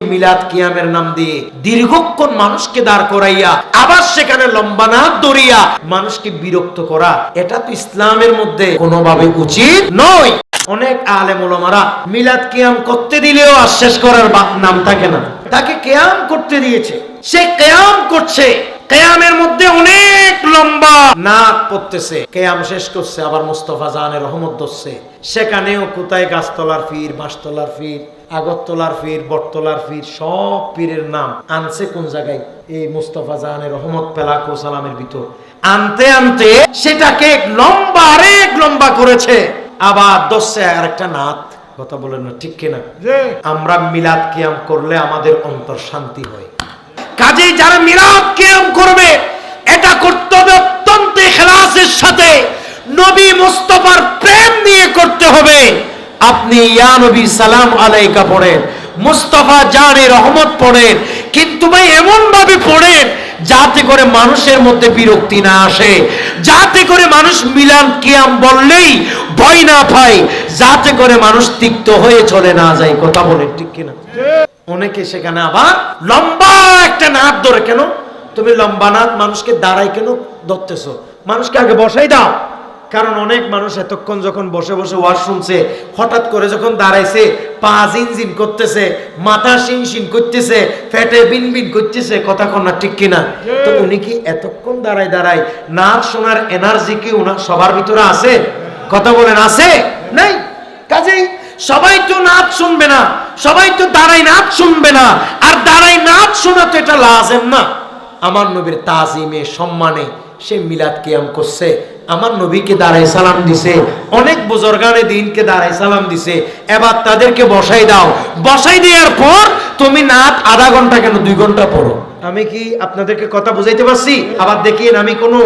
মিলাদ কিয়ামের নাম দিয়ে দীর্ঘক্ষণ মানুষকে দাঁড় করাইয়া আবার সেখানে লম্বা নাথ দরিয়া মানুষকে বিরক্ত করা, এটা তো ইসলামের মধ্যে কোনোভাবে উচিত নয়। অনেক আলেম ওলামারা মিলাদ কিয়াম করতে দিলেও আর শেষ করার নাম থাকে না, তাকে কিয়াম করতে দিয়েছে, সে কিয়াম করছে, কিয়ামের মধ্যে অনেক লম্বা নাত পড়তেছে, কিয়াম শেষ করছে, আবার মুস্তাফা জানের রহমত ধরছে, সেখানেও কোথায় গাছতলার পীর, বাঁশতলার পীর, আগরতলার পীর, বটতলার পীর, সব পীরের নাম আনছে কোন জায়গায়, এই মুস্তাফা জানের রহমত পেলাকো সালামের ভিতর আনতে আনতে সেটাকে লম্বা আরেক লম্বা করেছে, আবার দশে আর একটা নাত। কথা বলেন না ঠিক কিনা? আমরা মিলাদ কিয়াম করলে আমাদের অন্তর শান্তি হয়। কাজেই যারা মিলাদ কিয়াম করবে এটা করতে হবে অত্যন্ত ইখলাসের সাথে, নবী মুস্তাফার প্রেম নিয়ে করতে হবে। আপনি ইয়া নবী সালাম আলাইকা পড়েন, মুস্তাফা জানে রহমত পড়েন, কিন্তু ভাই এমন ভাবে পড়েন যাতে করে মানুষের মধ্যে বিরক্তি না আসে, যাতে করে মানুষ মিলাদ কিয়াম বললেই ভয় না পায়, যাতে করে মানুষ তিক্ত হয়ে চলে না যায়। কথা বলেন ঠিক কিনা? অনেকে সেখানে আবার লম্বা একটা নাত ধরে, কেন তুমি লম্বা নাত মানুষকে দাঁড়াই কেন ধরতেছো? মানুষকে আগে বসাই দাও। কারণ অনেক মানুষ এতক্ষণ যখন বসে বসে ওয়াজ শুনছে, হঠাৎ করে যখন দাঁড়াইছে, পা জিনজিন করতেছে, মাথা শিনশিন করতেছে, পেটে বিনবিন করতেছে, কথা কন্যা ঠিক কিনা? তো উনি কি এতক্ষণ দাঁড়ায় দাঁড়ায় নাচ শোনার এনার্জি কি উনার সবার ভিতরে আছে? কথা বলেন আছে? নাই। কাজেই সবাই তো নাচ শুনবে না, সবাই তো দাঁড়াই নাচ শুনবে না, আর দাঁড়াই নাচ শোনা তো এটা লাজেম না। আমার নবীর তাজিমে সম্মানে সে মিলাদ কিয়াম করছে, আমার নবীকে দাঁড়াই সালাম দিছে, অনেক বুজুর্গানে দিনকে দাঁড়াই সালাম দিছে, এবার তাদেরকে বসাই দাও, বসাই দেওয়ার পর তুমি নাত আধা ঘন্টা কেন 2 ঘন্টা পড়ো। আমি কি আপনাদেরকে কথা বুঝাইতে পারছি? আবার দেখিয়েন, আমি কোনো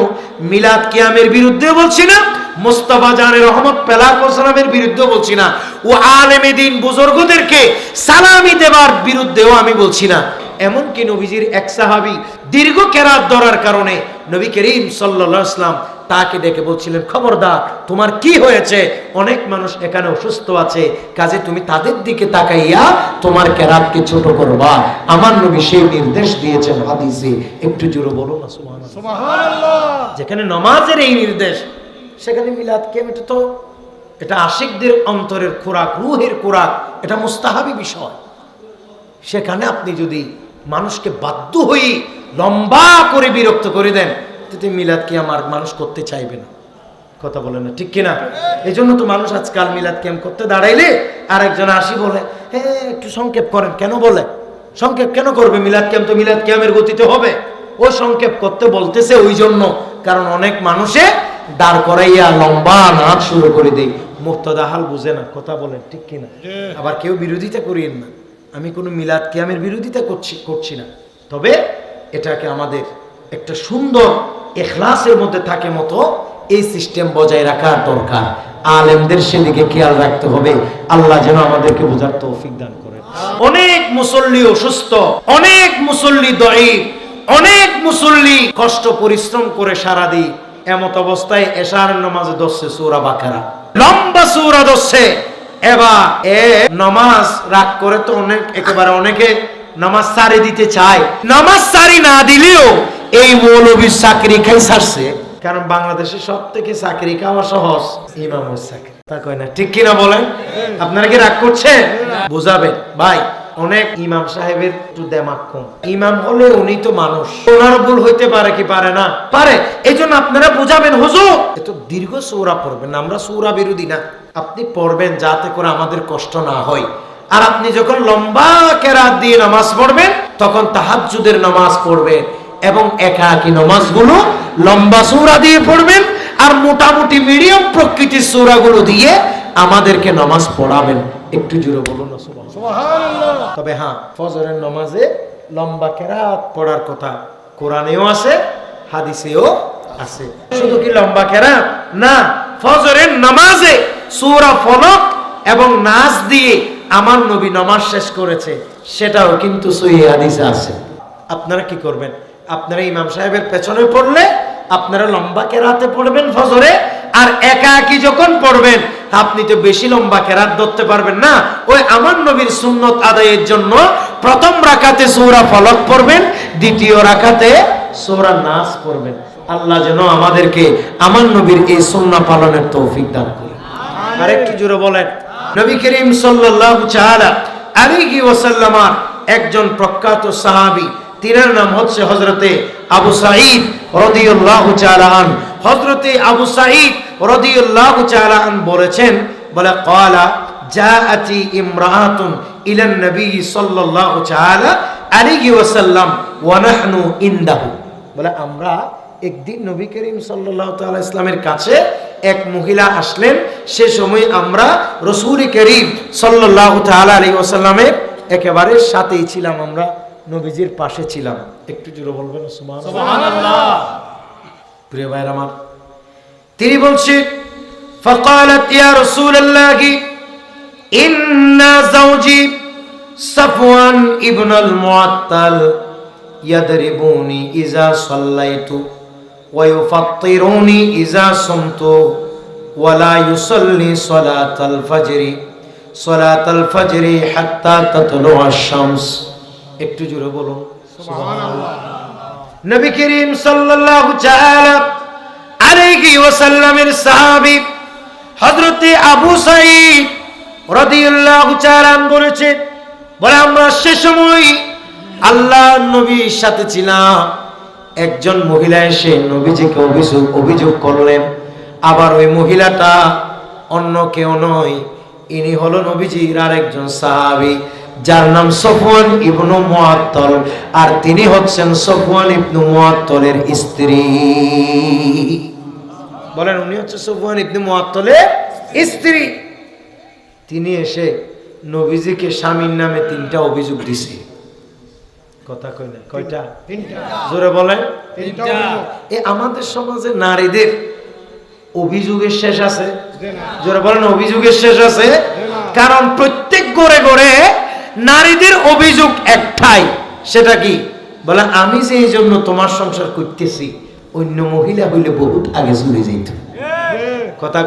মিলাদ কিয়ামের বিরুদ্ধে বলছি না, মুস্তাফা জানের রহমত পেলাকো সালামের বিরুদ্ধে বলছি না, ও আলেমে দিন বুজুর্গদেরকে সালামি দেবার বিরুদ্ধেও আমি বলছি না। এমনকি নবীজির এক সাহাবী দীর্ঘ কেরাত ধরার কারণে নবী করিম সাল্লাল্লাহু আলাইহি ওয়াসাল্লাম তাকে ডেকে বলছিলেন, খবরদার তোমার কি হয়েছে, অনেক মানুষ এখানে অসুস্থ আছে, কাজে তুমি তাদের দিকে তাকাইয়া তোমার কেরাতকে ছোট করবা। আমার নবী সেই নির্দেশ দিয়েছেন হাদিসে। একটু জোরে বলুন না সুবহানাল্লাহ। যেখানে নামাজের এই নির্দেশ, সেখানে মিলাদ কিয়াম এটা আশিকদের অন্তরের খোরাক, রূহের খোরাক, এটা মুস্তাহাবি বিষয়। সেখানে আপনি যদি মানুষকে বাধ্য হয়ে লম্বা করে বিরক্ত করে দেন, তাতে মিলাদ কিয়াম আর মানুষ করতে চাইবে না। কথা বলেন না ঠিক কিনা? এই জন্য তো মানুষ আজকাল মিলাদ কিয়াম করতে দাঁড়াইলে আরেকজন আসি বলে, হ্যাঁ একটু সংক্ষেপ করেন। কেন বলে সংক্ষেপ কেন করবে? মিলাদ কিয়াম তো মিলাদ কিয়ামের গতিতে হবে। ও সংক্ষেপ করতে বলতেছে ওই জন্য, কারণ অনেক মানুষে দাঁড় করাইয়া লম্বা নাচ শুরু করে দেয়, মুক্তদা হাল বুঝে না। কথা বলেন ঠিক কিনা? আবার কেউ বিরোধিতা করিয়েন না, আমি কোনো মিলাদ কিয়ামের বিরোধিতা করছি না, তবে এটাকে আমাদের একটা সুন্দর ইখলাসের মধ্যে থাকে মতো এই সিস্টেম বজায় রাখার দরকার। আলেমদের সেদিকে খেয়াল রাখতে হবে। আল্লাহ যেন আমাদেরকে বোঝার তৌফিক দান করেন। অনেক মুসল্লি অসুস্থ, অনেক মুসল্লি দাঈফ, অনেক মুসল্লি কষ্ট পরিশ্রম করে সারাদিন, এমত অবস্থায় এশার নামাজে দশে সূরা বাকারা, লম্বা সূরা দশে, এবার নামাজ রাগ করে তো অনেকে নামাজ সারি দিতে চায়। নামাজ সারি না দিলেও এই মৌলবীর চাকরি খাই ছাড়ছে, কারণ বাংলাদেশে সব থেকে চাকরি খাওয়া সহজ ইমামের চাকরি। তা কয় না ঠিক কিনা বলেন? আপনারা কি রাগ করছেন? বুঝাবেন ভাই, অনেক ইমাম সাহেবের একটু দেমাগ কম। ইমাম হলে উনি তো মানুষ, ওনার ভুল হইতে পারে কি পারে না? পারে। এই জন্য আপনারা বুঝাবেন, হুজুর এত দীর্ঘ সূরা পড়বেন না, আমরা সূরা বিরোধী না, আপনি পড়বেন যাতে করে আমাদের কষ্ট না হয়। আর আপনি যখন লম্বা কেরাত দিয়ে নামাজ পড়বেন, তখন তাহাজ্জুদের নামাজ পড়বেন এবং একাকী নামাজগুলো লম্বা সূরা দিয়ে পড়বেন, আর মোটামুটি মিডিয়াম প্রকৃতির সূরাগুলো দিয়ে আমাদেরকে নামাজ পড়াবেন। একটু জোরে বলুন না সুবহানাল্লাহ। তবে হ্যাঁ, ফজরের নামাজে লম্বা কেরাত পড়ার কথা কোরআনেও আছে, হাদিসেও আছে। শুধু কি লম্বা কেরাত না, ফজরের নামাজে সূরা ফলক এবং নাস দিয়ে আমার নবী নামাজ শেষ করেছে, সেটাও কিন্তু সহিহ হাদিসে আছে। আপনারা কি করবেন? আপনারা ইমাম সাহেবের পেছনে পড়লে আপনারা লম্বা কেরাতে পড়বেন ফজরে, আর একাকী যখন পড়বেন আপনি তো বেশি লম্বা কেরাত ধরতে পারবেন না। ওই আমার নবীর সুন্নত আদায়ের জন্য প্রথম রাকাতে সূরা ফালাক পড়বেন, দ্বিতীয় রাকাতে সূরা নাস পড়বেন। আল্লাহ যেন আমাদেরকে আমার নবীর এই সুন্নাহ পালনের তৌফিক দান করেন। আরেকটু জোরে বলেন। নবী করিম সাল্লাল্লাহু তাআলা আলাইহি ওয়াসাল্লামের একজন প্রখ্যাত সাহাবী, তিনার নাম হচ্ছে হযরতে আবু সাঈদ রাদিয়াল্লাহু তাআলা আন। হযরতে আবু সাঈদ রাদিয়াল্লাহু তাআলা আন বলেছেন, বলে ক্বালা জাআতি ইমরাআতুন ইলান নবী সাল্লাল্লাহু তাআলা আলাইহি ওয়াসাল্লাম ওয়া নাহনু ইনদাহু। বলে আমরা একদিন নবী করিম সাল্লাল্লাহু তাআলা ইসলামের কাছে এক মহিলা আসলেন, সে সময় আমরা রাসূল করিম সাল্লাল্লাহু তাআলা আলাইহি ওয়াসাল্লামের একেবারে সাথেই ছিলাম, আমরা নবীজির পাশে ছিলাম। একটু জোরে বলবেন সুবহানাল্লাহ। প্রিয় ভাইরা আমার, তিনি বলছেন ফাকালাত ইয়া রাসূলুল্লাহি ইন্না যাওজি সাফওয়ান ইবনুল মুআত্তাল ইয়াদরিবুনি ইযা সাল্লাইতু ওয়া ইউফাত্তিরুনি ইযা সুমতু ওয়া লা ইউসাল্লি সালাতাল ফাজরি হাত্তা তাতলুআশ শামস। একটু জোরে বলুন সুবহানাল্লাহ। নবী করিম সাল্লাল্লাহু তাআলা আলাইহি ওয়াসাল্লামের সাহাবী হযরতে আবু সাঈদ রাদিয়াল্লাহু তাআলা বলেছেন, বলে আমরা সে সময় আল্লাহর নবীর সাথে ছিলাম, একজন মহিলা এসে নবীজিকে অভিযোগ করলেন। আবার ওই মহিলাটা অন্য কেউ নয়, ইনি হলো নবীজির আরেকজন সাহাবী, যার নাম সফওয়ান ইবনু মুআত্তাল, আর তিনি হচ্ছেন সফওয়ান ইবনু মুআত্তালের স্ত্রী। বলেন উনি হচ্ছে সফওয়ান ইবনু মুআত্তালের স্ত্রী। তিনি এসে নবীজিকে স্বামীর নামে 3টা অভিযোগ দিছে। কথা কই না, কয়টা? 3টা। জোরে বলেন 3টা। আমাদের সমাজে নারীদের অভিযোগের শেষ আছে? জোরে বলেন অভিযোগের শেষ আছে? কারণ প্রত্যেক ঘরে ঘরে নারীদের অভিযোগ একটাই, সেটা কি? বলে আমি যে এই জন্য তোমার সংসার করতেছি, অন্য মহিলা হইলে বহুত আগে চলে যেত। কথা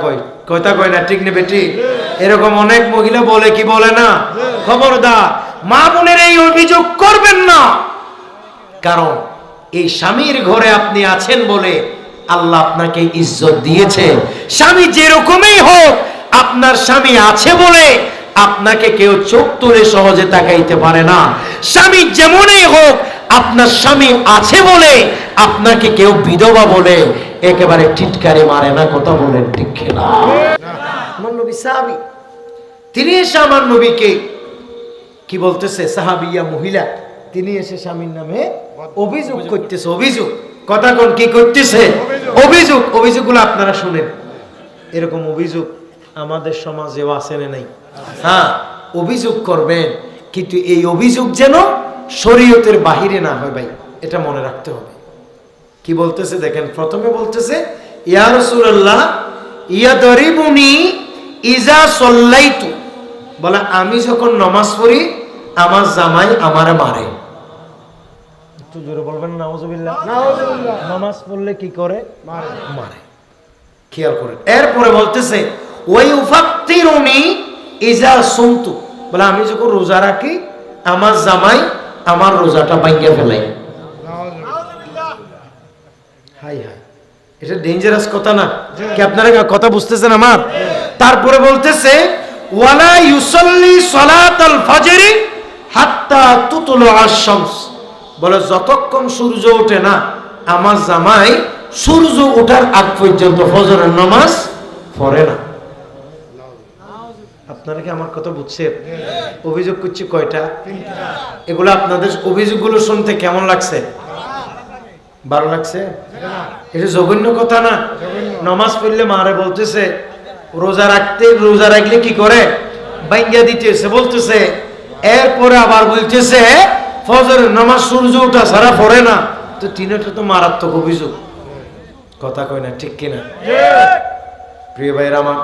কয় না, ঠিক নেবে ঠিক? এরকম অনেক মহিলা বলে কি বলে না? খবরদার মা বোনের এই অভিযোগ করবেন না, কারণ এই স্বামীর ঘরে আপনি আছেন বলে আল্লাহ আপনাকে ইজ্জত দিয়েছে। স্বামী যেরকমই হোক, আপনার স্বামী আছে বলে আপনাকে কেউ চোখ তুলে সহজে তাকাইতে পারে না। স্বামী যেমনই হোক, আপনার স্বামী আছে বলে আপনাকে কেউ বিধবা বলে একেবারে টিটকারি মারে না। কথা বলেন ঠিক না? আমার নবী সাহাবী, তিনি এসে আমার নবীকে কি বলতেছে? সাহাবিয়া মহিলা, তিনি এসে স্বামীর নামে অভিযোগ করতেছে। অভিযোগ, কথা কোন কি করতেছে? অভিযোগগুলো আপনারা শুনেন। এরকম অভিযোগ আমাদের সমাজেও আছে না নাই? হ্যাঁ, অভিযোগ করবেন, কিন্তু এই অভিযোগ যেন শরীয়তের বাহিরে না হয় ভাই, এটা মনে রাখতে হবে। কি বলতেছে দেখেন, প্রথমে বলতেছে ইয়া রাসূলুল্লাহ ইয়াদরিবুনি ইযা সাল্লাইতু, বলে আমি যখন নামাজ পড়ি আমার জামাই আমারে মারে। একটু জোরে বলবেন নাউজুবিল্লাহ। নামাজ পড়লে কি করে? মারে। খেয়াল করেন। এরপরে বলতেছে ওয়া ইউফাত্তিরুনি ইযা সুমতু, বলে আমি যখন রোজা রাখি আমার জামাই আমার রোজাটা ভাঙিয়ে ফেলে। হাই হাই, এটা ডেঞ্জারাস কথা না কি? আপনারা কথা বুঝতেছেন আমার? তারপরে বলতেছে ওয়ালা ইউসাল্লি সালাতাল ফাজরি হাত্তা তুতলুআশ শামস, বলে যতক্ষণ সূর্য ওঠে না আমার জামাই সূর্য ওঠার আগ পর্যন্ত ফজরের নামাজ পড়ে না। আপনারা কি আমার কথা বুঝছেন? অভিযোগ করছি কয়টা? 3টা। এগুলো আপনাদের অভিযোগগুলো শুনতে কেমন লাগছে? ভালো লাগছে? এটা জঘন্য কথা না? নামাজ পড়লে মারে বলতেছে, রোজা রাখলে কি করে? ভাঙিয়া দিতেছে বলতেছে। এরপরে আবার বলতেছে ফজরের নামাজ সূর্য ওঠা ছাড়া পড়ে না। তো তিনটা তো মারাত্মক অভিযোগ। কথা কয় না, ঠিক কিনা? প্রিয় ভাইরা আমার,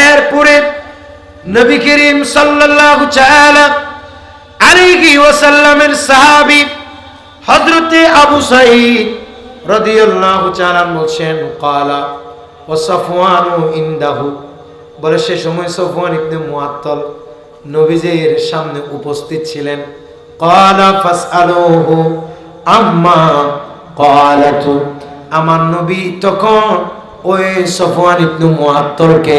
এরপরে নবী করিম সাল্লাল্লাহু তাআলা আলাইহি ওয়াসাল্লামের সাহাবী হযরতে আবু সাঈদ রাদিয়াল্লাহু তাআলা বলেন ক্বালা ওয়া সাফওয়ানু ইনদাহু, বলে সে সময় সফওয়ান ইবনে মুআত্তাল নবীজির সামনে উপস্থিত ছিলেন। ক্বালা ফাসআলুহু আম্মা ক্বালাতু। আমার নবী তখন ওই সফওয়ান ইবনে মুআত্তালকে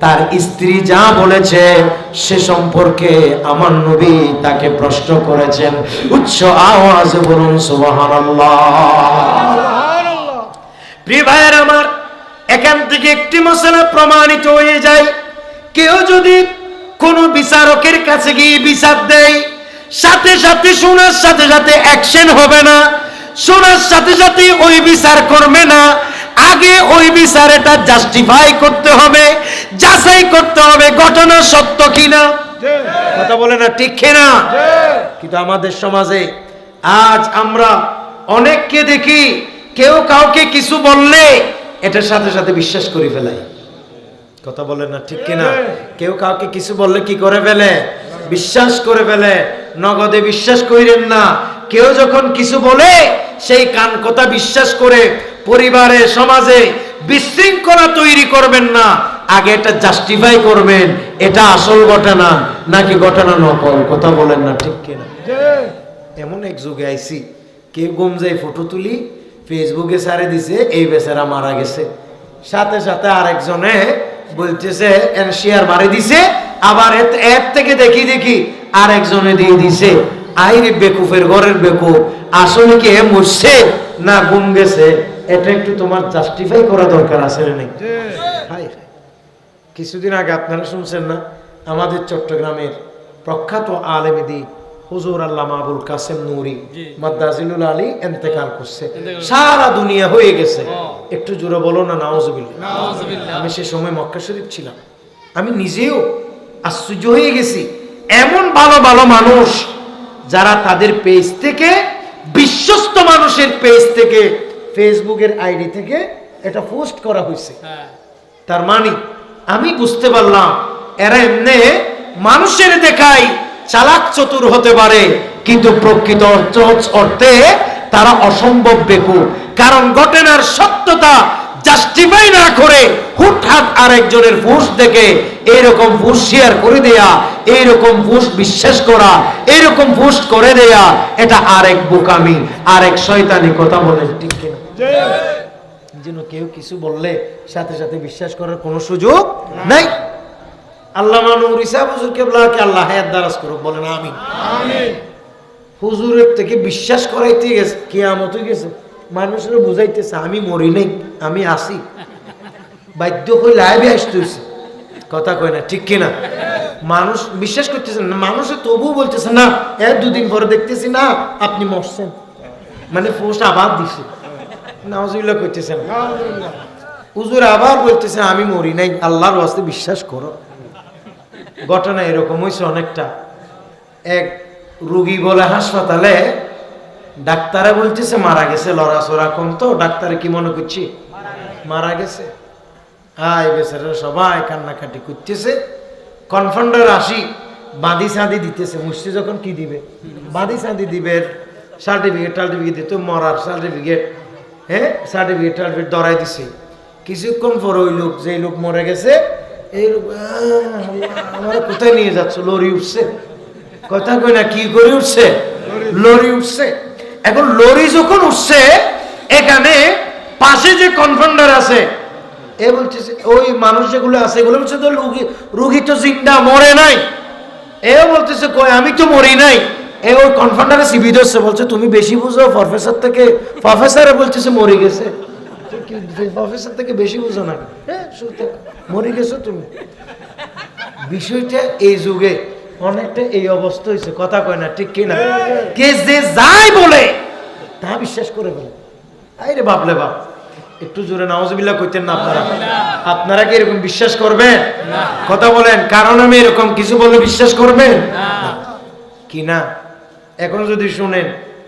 তার স্ত্রী যা বলেছে সে সম্পর্কে আমার নবী তাকে প্রশ্ন করেছেন। উচ্চ আওয়াজে বলুন সুবহানাল্লাহ। প্রিয় ভাইয়ের আমার, এখান থেকে একটি মশলা প্রমাণিত হয়ে যায়, কেউ যদি কোন বিচারকের কাছে গিয়ে বিচার দেয়, সাথে সাথে শোনার সাথে সাথে অ্যাকশন হবে না, শোনার সাথে সাথে ওই বিচার করবে না, আগে ওই বিচার এটা জাস্টিফাই করতে হবে, যাচাই করতে হবে ঘটনা সত্য কিনা। কথা বলে না ঠিক কিনা? কিন্তু আমাদের সমাজে আজ আমরা অনেককে দেখি, কেউ কাউকে কিছু বললে এটার সাথে সাথে বিশ্বাস করে ফেলাই। কথা বলে না ঠিক কিনা? কেউ কাউকে কিছু বললে কি করে ফেলে? বিশ্বাস করে ফেলে। নগদে বিশ্বাস কইরেন না। কেউ যখন কিছু বলে সেই কান কথা বিশ্বাস করে পরিবারে সমাজে বিশৃঙ্খলা তৈরি করবেন না, আগে এটা জাস্টিফাই করবেন এটা আসল ঘটনা নাকি ঘটনা নকল। কথা বলেন না ঠিক কিনা? এমন এক যুগে আইছি, কেউ গুম যায় ফটো তুলি ফেসবুকে ছাড়ে দিছে এই বেচারা মারা গেছে, সাথে সাথে আরেকজনে বলতেছে শেয়ার মারে দিছে, আবার অ্যাপ থেকে দেখি দেখি আরেকজনে দিয়ে দিছে। আইরে বেকুফের ঘরের বেকুফ, আসলে কি এ মরছে না গুম গেছে, এটা একটু তোমার জাস্টিফাই করা দরকার আছে না? নেই? কিছুদিন আগে আপনারা শুনছেন না, আমাদের চট্টগ্রামের প্রখ্যাত আলেম দ্বীপ হুজুর আল্লামা আবুল কাসেম নূরি মাদ্দাজিলুল আলী ইন্তেকাল করছে, সারা দুনিয়া হয়ে গেছে। একটু জোরে বলো না নাউজুবিল্লাহ। আমি সে সময় মক্কা শরীফ ছিলাম, আমি নিজেও আশ্চর্য হয়ে গেছি। এমন ভালো ভালো মানুষ যারা তাদের পেজ থেকে, বিশ্বস্ত মানুষের পেজ থেকে, ফেসবুকের আইডি থেকে এটা পোস্ট করা হয়েছে। তার মানে আমি বুঝতে পারলাম এরা এমনি মানুষের দেখায় চালাক চতুর হতে পারে, কিন্তু প্রকৃত অর্থে তারা অসম্ভব বেকুব। কারণ ঘটনার সত্যতা জাস্টিফাই না করে হুটহাট আরেকজনের পোস্ট দেখে এইরকম পোস্ট শেয়ার করে দেয়া, এইরকম পোস্ট বিশ্বাস করা, এইরকম পোস্ট করে দেয়া, এটা আরেক বোকামি, আরেক শয়তানি। কথা বলেন ঠিক কিনা? যেন কেউ কিছু বললে সাথে সাথে বিশ্বাস করার কোনো সুযোগ নাই। আল্লামা নূরি সাহেব হুজুর কেবলাকে আল্লাহ হায়াত দারাজ করুক, বলেন আমিন। হুজুরের থেকে বিশ্বাস করাইতে গেছে, কিয়ামত হয়ে গেছে, মানুষের বুঝাইতেছে আমি মরি নাই, আমি আসি, বাধ্য হয়ে লাইভে আসতে হয়েছে। কথা কয় না ঠিক কিনা? মানুষ বিশ্বাস করতেছে না, মানুষের তবুও বলতেছে না, এর দুদিন পরে দেখতেছি না আপনি মরছেন, মানে পোস্ট আবার দিছে, নাউজুবিল্লাহ করতেছেন। হুজুর আবার বলতেছে আমি মরি নাই, আল্লাহর ওয়াস্তে বিশ্বাস করো। ঘটনা এরকম হয়েছে অনেকটা। এক রোগী বলে হাসপাতালে, ডাক্তারে বলতেছে মারা গেছে, লড়াচড়া কম তো, ডাক্তারে কি মনে করছি মারা গেছে। হাই বেচারা সবাই কান্নাকাটি করতেছে। কনফাউন্ডার আসি বাঁধি সাঁধি দিতেছে, মুসি যখন কি দিবে বাঁধি সাঁধি দিবে, সার্টিফিকেট টার্টিফিকেট দিত, মরার সার্টিফিকেট, হ্যাঁ সার্টিফিকেট টার্টিফিকেট ধরাই দিছে। কিছুক্ষণ পর ওই লোক, যে লোক মরে গেছে, এই লোক আমার কোথায় নিয়ে যাচ্ছ, লরি উঠছে। কথা কই না, কি করে উঠছে? লরি উঠছে। এখন লরি যখন উঠছে, এখানে পাশে যে কনফাউন্ডার আছে, এ বলতেছে ওই মানুষ যেগুলো আছে এগুলো বলছে তো রুগী তো জিন্দা, মরে নাই। এও বলতেছে কই আমি তো মরি নাই। এ ওই কনফাউন্ডারে সিবি ধরছে, বলছে তুমি বেশি বুঝো প্রফেসর থেকে। প্রফেসরে বলতেছে মরে গেছে, প্রফেসর থেকে বেশি বুঝো না, হ্যাঁ মরে গেছো তুমি। বিষয়টা এই যুগে অনেকটা এই অবস্থা হয়েছে। কথা কয় না ঠিক কিনা? কে যে যাই বলে তা বিশ্বাস করে ফেলে। আরে বাপলে বাপ, একটু জোরে নাউজুবিল্লাহ কইতেন না আপনারা? আপনারা কি এরকম বিশ্বাস করবেন? কথা বলেন, কারণ আমি এরকম কিছু বলে বিশ্বাস করবেন কি না? এখন যদি শুনেন,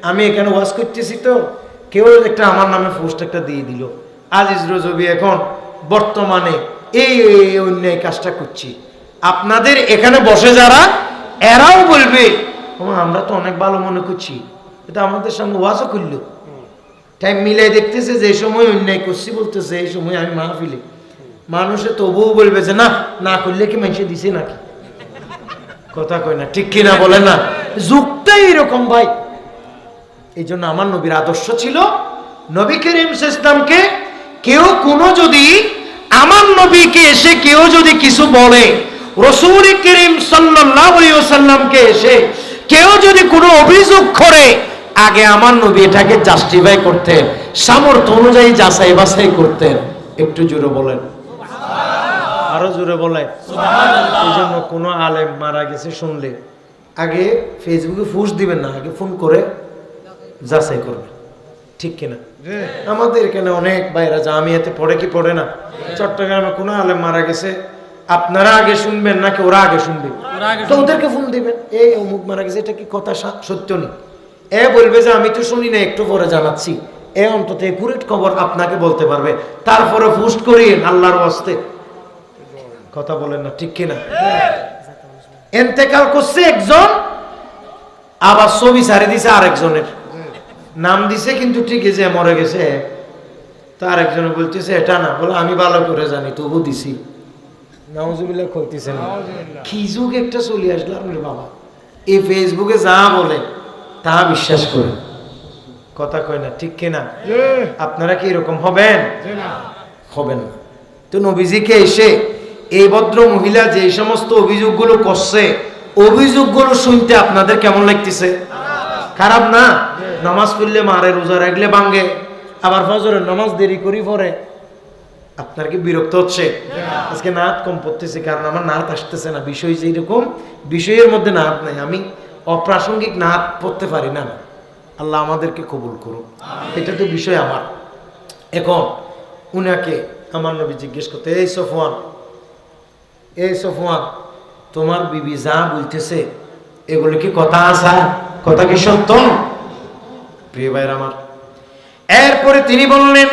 আমি এখানে ওয়াজ করতেছি তো, কেউ একটা আমার নামে পোস্ট একটা দিয়ে দিল, আজিজ রজবি এখন বর্তমানে এই অন্যায় কাজটা করছি, আপনাদের এখানে বসে যারা, এরাও বলবে আমরা তো অনেক ভালো মনে করছি, এটা আমাদের সামনে ওয়াজও করলো। টাইম মিলাই দেখতেছে যে সময় অন্যায় করছি বলতেছে, এই সময় আমি মাহফিলে, মানুষে তবুও বলবে যে না, না করলে কি মানুষে দিছে নাকি? কথা কয় না ঠিক কিনা? বলে না, যুগটাই এরকম ভাই। এই জন্য আমার নবীর আদর্শ ছিল, নবী করিম সাল্লাল্লাহু আলাইহি ওয়াসাল্লামকে যদি আমার নবীকে এসে কেউ যদি কিছু বলে, রাসূল করিম সাল্লাল্লাহু আলাইহি ওয়াসাল্লামকে এসে কেউ যদি কোনো অভিযোগ করে, আগে আমার নবী এটাকে জাস্টিফাই করতেন, সামর্থ্য অনুযায়ী যাচাই বাছাই করতেন। একটু জোরে বলেন, আরো জোরে বলেন সুবহানাল্লাহ। এই জন্য কোনো আলেম মারা গেছে শুনলে আগে ফেসবুকে পোস্ট দিবেন না, আগে ফোন করে যাচাই করবেন, ঠিক কিনা? আমাদের এখানে অনেক ভাইরা জামিয়াতে পড়ে কি পড়ে না, চট্টগ্রামে কোনো আলেম মারা গেছে, আপনারা আগে শুনবেন নাকি ওরা আগে শুনবে? তো ওদেরকে ফোন দিবেন, এই অমুক মারা গেছে, এটা কি কথা সত্য নেই? এ বলবে যে আমি তো শুনি না, একটু পরে জানাচ্ছি। এ অন্তত একুরেট খবর আপনাকে বলতে পারবে, তারপরে পোস্ট করিয়েন আল্লাহর ওয়াস্তে। কথা বলেন না, ঠিক কিনা? ইন্তেকাল করছে একজন, আবার ছবি ছাড়ে দিছে আরেকজনের, নাম দিছে কিন্তু ঠিক যে মরে গেছে। তো আরেকজনে বলতেছে এটা না, বলে আমি ভালো করে জানি তবু দিছি। নাউজুবিল্লাহ কইতেছেন, কি যুগ একটা চলে আসলো রে বাবা। এই ফেসবুকে যা বলে তা বিশ্বাস করে, কথা কয় না, ঠিক কিনা? আপনারা কি এরকম হবেন? হবেন না। তো নবীজিকে এসে এই ভদ্র মহিলা যে সমস্ত অভিযোগগুলো করছে, অভিযোগগুলো শুনতে আপনাদের কেমন লাগতেছে? খারাপ না? নামাজ পড়লে মারে, রোজা রাখলে ভাঙে, আবার ফজরের নামাজ দেরি করি পড়ে। আপনার কি বিরক্ত হচ্ছে? আজকে নাত কম পড়তেছে, কারণ আমার নাত আসতেছে না। বিষয় যে এরকম, বিষয়ের মধ্যে নাত নাই, আমি অপ্রাসঙ্গিক নাত পড়তে পারি না। আল্লাহ আমাদেরকে কবুল করুন, এটা তো বিষয় আমার। এখন উনাকে আমার নবী জিজ্ঞেস করতে, এই সফওয়ান, এই সফওয়ান, তোমার বিবি যা বলতেছে এগুলো কি কথা আছে? কথা কি সত্য? প্রিয় ভাইরা আমার, এরপরে তিনি বললেন,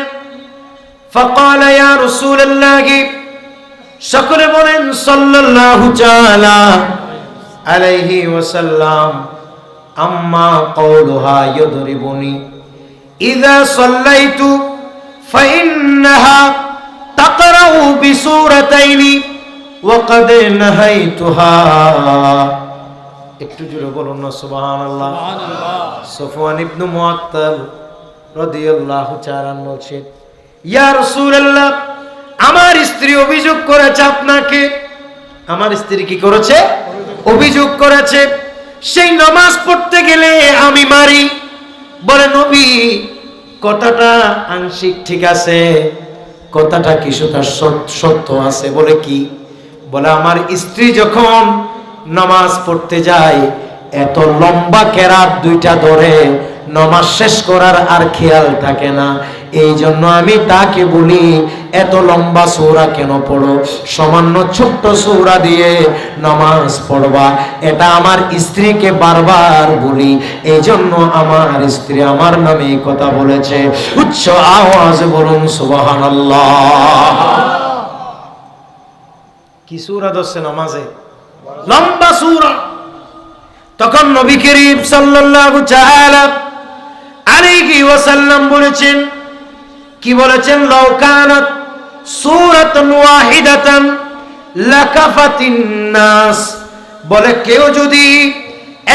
فقال يا رسول الله, সকলে বলেন সাল্লাল্লাহু তাআলা আলাইহি ওয়াসাল্লাম, আম্মা কওলুহা ইয়াদরিবুনি ইযা সাল্লাইতু ফাইন্নাহা তাকরাউ বিসূরাতাইনি ওয়া ক্বাদ নাহাইতুহা। একটু জোরে বলুন না সুবহানাল্লাহ। সফওয়ান ইবনে মুআত্তাল রাদিয়াল্লাহু তাআলা বলছেন, ইয়া রাসূলুল্লাহ, আমার স্ত্রী অভিযোগ করেছে আপনাকে। আমার স্ত্রী কি করেছে? অভিযোগ করেছে, সেই নামাজ পড়তে গেলে আমি মারি। বলে নবী, কথাটা আংশিক ঠিক আছে, কথাটা কিছুটা সত্য আছে। বলে কি? বলে আমার স্ত্রী যখন নামাজ পড়তে যায়, এত লম্বা কেরাত দুইটা ধরে নামাজ শেষ করার আর খেয়াল থাকে না। এই জন্য আমি তাকে বলি, এত লম্বা সূরা কেন পড়ো? সামান্য ছোট্ট সূরা দিয়ে নামাজ পড়বা। এটা আমার স্ত্রীকে বারবার বলি, এই জন্য আমার স্ত্রী আমার নামে কথা বলেছে। উচ্চ আওয়াজে বলুন সুবহানাল্লাহ। কি সূরা দছে নামাজে? লম্বা সূরা। তখন নবী করিম সাল্লাল্লাহু তাআলা আলাইহি ওয়াসাল্লাম বলেছেন, কি বলেছেন? লাউ কানাত সূরাতুন ওয়াহিদাতান লাকাফাতিন নাস। বলে কেউ যদি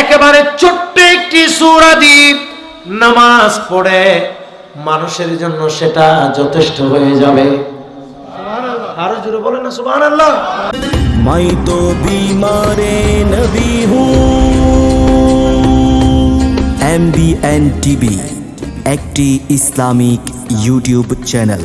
একেবারে ছোট্ট একটি সূরা দিয়ে নামাজ পড়ে, মানুষের জন্য সেটা যথেষ্ট হয়ে যাবে। সুবহানাল্লাহ। আরো জোরে বলেন না সুবহানাল্লাহ। मैं तो बीमारे नबी हूँ। MBN TV একটি ইসলামিক ইউটিউব চ্যানেল।